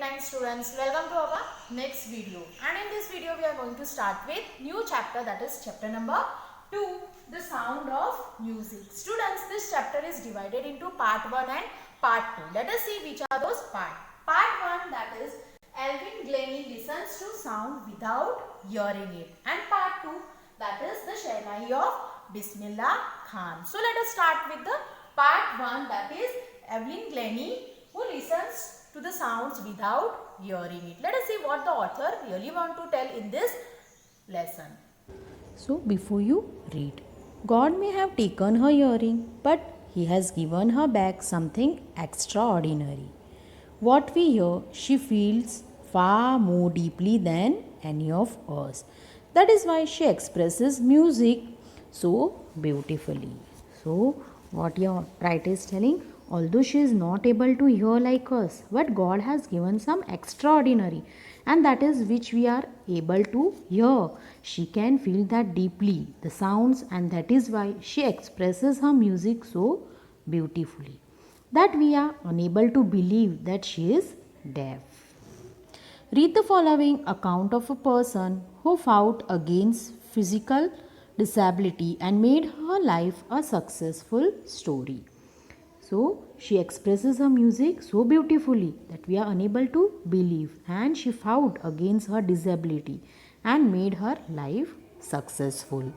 9 students, welcome to our next video. And in this video we are going to start with new chapter, that is chapter number 2, the sound of music. Students, this chapter is divided into part 1 and part 2. Let us see which are those parts. Part 1, that is Alvin Glennie listens to sound without hearing it, and part 2, that is the Shehnai of Bismillah Khan. So let us start with the part 1, that is Evelyn Glennie who listens to the sounds without hearing it. Let us see what the author really want to tell in this lesson. So before you read, God may have taken her hearing, but He has given her back something extraordinary. What we hear, she feels far more deeply than any of us. That is why she expresses music so beautifully. So, what your writer is telling, although she is not able to hear like us, but God has given some extraordinary, and that is which we are able to hear. She can feel that deeply, the sounds, and that is why she expresses her music so beautifully, that we are unable to believe that she is deaf. Read the following account of a person who fought against physical disability and made her life a successful story. So, she expresses her music so beautifully that we are unable to believe, and she fought against her disability and made her life successful.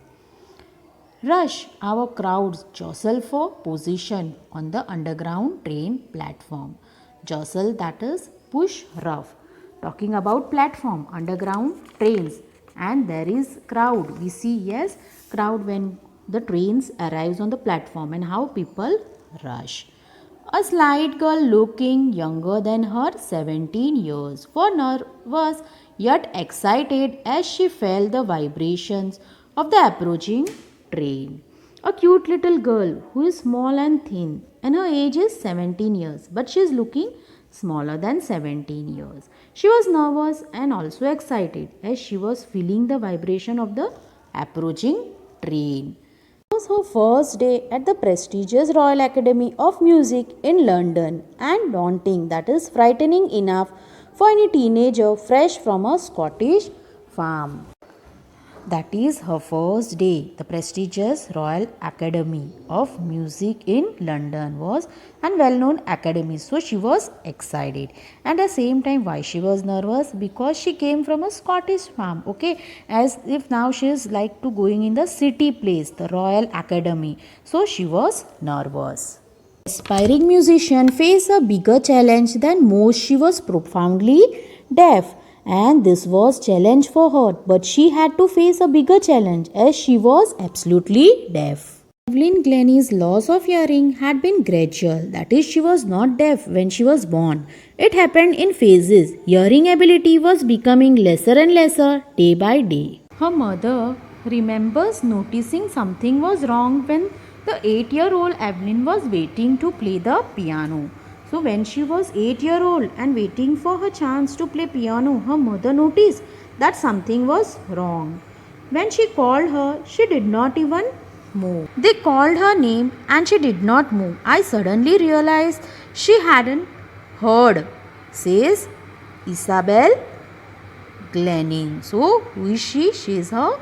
Rush our crowds jostle for position on the underground train platform. Jostle, that is push rough. Talking about platform, underground trains, and there is crowd. We see, yes, crowd when the trains arrives on the platform and how people rush. A slight girl looking younger than her 17 years, for nervous yet excited as she felt the vibrations of the approaching train. A cute little girl who is small and thin, and her age is 17 years, but she is looking smaller than 17 years. She was nervous and also excited as she was feeling the vibration of the approaching train. It was her first day at the prestigious Royal Academy of Music in London, and daunting, that is frightening enough for any teenager fresh from a Scottish farm. That is her first day. The prestigious Royal Academy of Music in London was a well-known academy, so she was excited. And at the same time, why she was nervous? Because she came from a Scottish farm. Okay, as if now she is like to going in the city place, the Royal Academy. So she was nervous. Aspiring musician faced a bigger challenge than most. She was profoundly deaf, and this was challenge for her, but she had to face a bigger challenge as she was absolutely deaf. Evelyn Glennie's loss of hearing had been gradual, that is, she was not deaf when she was born. It happened in phases. Hearing ability was becoming lesser and lesser day by day. Her mother remembers noticing something was wrong when the 8-year-old Evelyn was waiting to play the piano. So when she was 8-year-old and waiting for her chance to play piano, her mother noticed that something was wrong. When she called her, she did not even move. They called her name and she did not move. I suddenly realized she hadn't heard, says Isabel Glennie. So who is she? She is her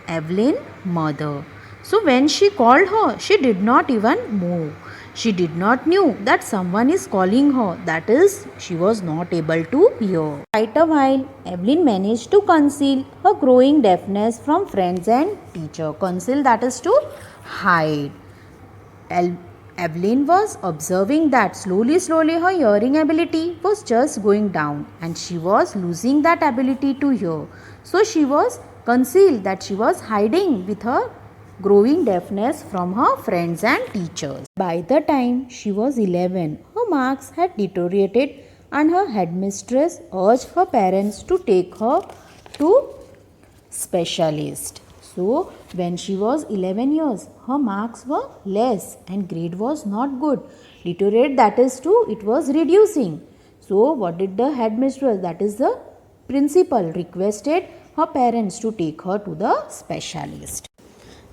Evelyn mother. So when she called her, she did not even move. She did not knew that someone is calling her. That is, she was not able to hear. Quite a while, Evelyn managed to conceal her growing deafness from friends and teacher. Conceal, that is to hide. Evelyn was observing that slowly her hearing ability was just going down and she was losing that ability to hear. So she was concealed, that she was hiding with her growing deafness from her friends and teachers. By the time she was 11, her marks had deteriorated and her headmistress urged her parents to take her to specialist. So when she was 11 years, her marks were less and grade was not good. Deteriorate, that is to, it was reducing. So what did the headmistress, that is the principal, requested her parents to take her to the specialist.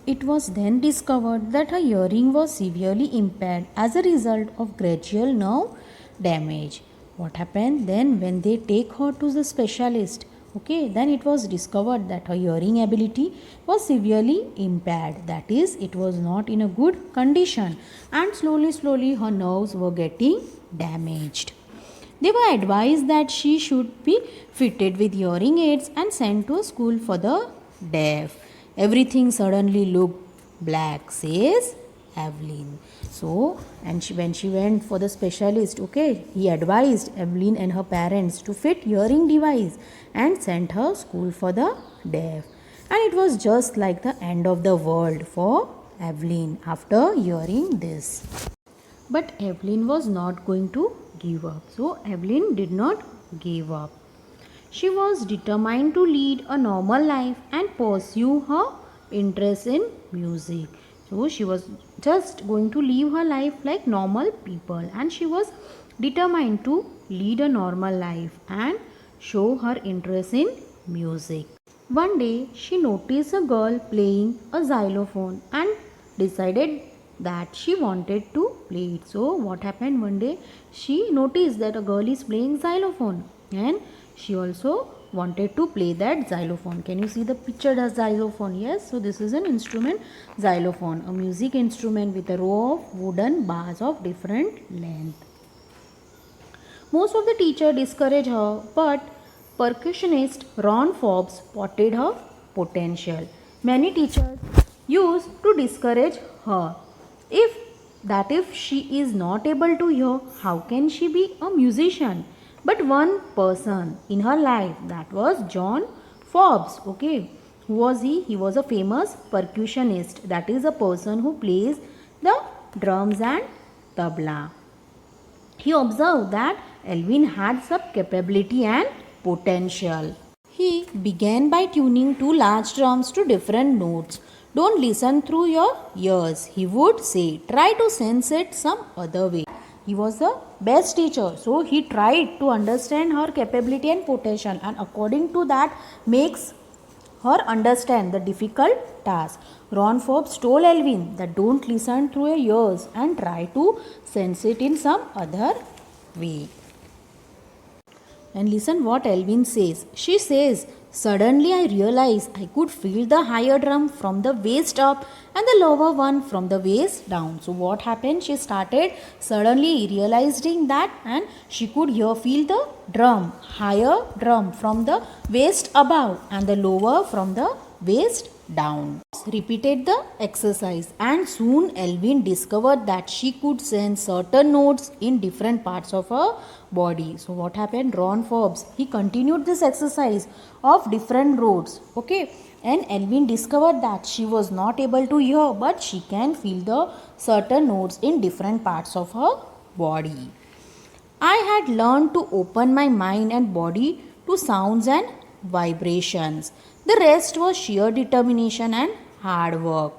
It was then discovered that her hearing was severely impaired as a result of gradual nerve damage. what happened then when they take her to the specialist, okay, then it was discovered that her hearing ability was severely impaired, that is, it was not in a good condition, and slowly her nerves were getting damaged. They were advised that she should be fitted with hearing aids and sent to a school for the deaf. Everything suddenly looked black, says Evelyn. So, and when she went for the specialist, okay, he advised Evelyn and her parents to fit hearing device and sent her school for the deaf. And it was just like the end of the world for Evelyn after hearing this. But Evelyn was not going to give up. So Evelyn did not give up. She was determined to lead a normal life and pursue her interest in music. So she was just going to live her life like normal people, and she was determined to lead a normal life and show her interest in music. One day she noticed a girl playing a xylophone and decided that she wanted to play it. So what happened, one day she noticed that a girl is playing xylophone and she also wanted to play that xylophone. Can you see the picture of xylophone? Yes, so this is an instrument, xylophone, a music instrument with a row of wooden bars of different length. Most of the teachers discouraged her, but percussionist Ron Forbes spotted her potential. Many teachers used to discourage her. If she is not able to hear, how can she be a musician? But one person in her life, that was John Forbes. Okay, who was he? He was a famous percussionist. That is a person who plays the drums and tabla. He observed that Evelyn had some capability and potential. He began by tuning two large drums to different notes. Don't listen through your ears, he would say. Try to sense it some other way. He was the best teacher, so he tried to understand her capability and potential, and according to that makes her understand the difficult task. Ron Forbes told Evelyn that don't listen through your ears and try to sense it in some other way. And listen what Evelyn says. She says, suddenly I realized I could feel the higher drum from the waist up and the lower one from the waist down. So what happened? She started suddenly realizing that, and she could feel the drum, higher drum from the waist above and the lower from the waist down. Repeated the exercise, and soon Evelyn discovered that she could sense certain notes in different parts of her body. So what happened? Ron Forbes, he continued this exercise of different notes. Okay, and Evelyn discovered that she was not able to hear, but she can feel the certain notes in different parts of her body. I had learned to open my mind and body to sounds and vibrations. The rest was sheer determination and hard work.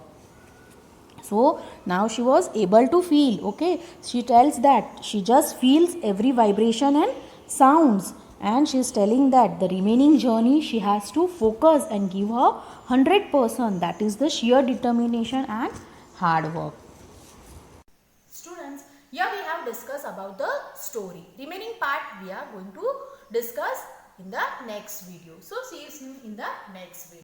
So now she was able to feel. Okay, she tells that she just feels every vibration and sounds, and she is telling that the remaining journey she has to focus and give her 100%. That is the sheer determination and hard work. Students, here we have discussed about the story. Remaining part we are going to discuss in the next video. So see you soon in the next video.